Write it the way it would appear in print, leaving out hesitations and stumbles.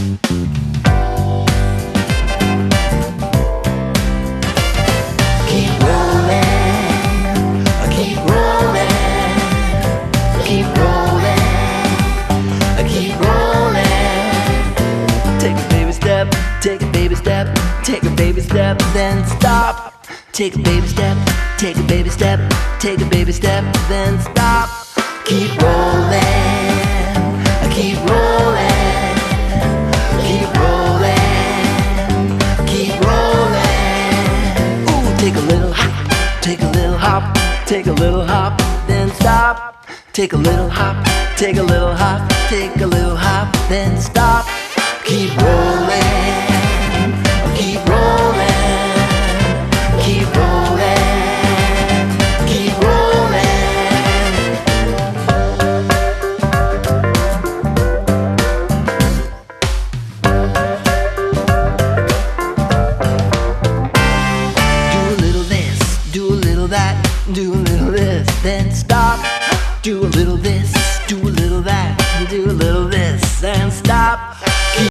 Keep rolling, keep rolling, keep rolling, keep rolling. Take a baby step, take a baby step, take a baby step, then stop. Take a baby step, take a baby step, take a baby step, then stop. Keep rolling, keep rolling, keep rolling, keep rolling. Ooh, take a little hop, take a little hop, take a little hop, then stop. Take a little hop, take a little hop, take a little hop, then stop. Keep rolling, keep rolling, keep rolling, keep rolling. Do a little this, do a little that, do a little this, then stop. Do a little this, do a little that, do a little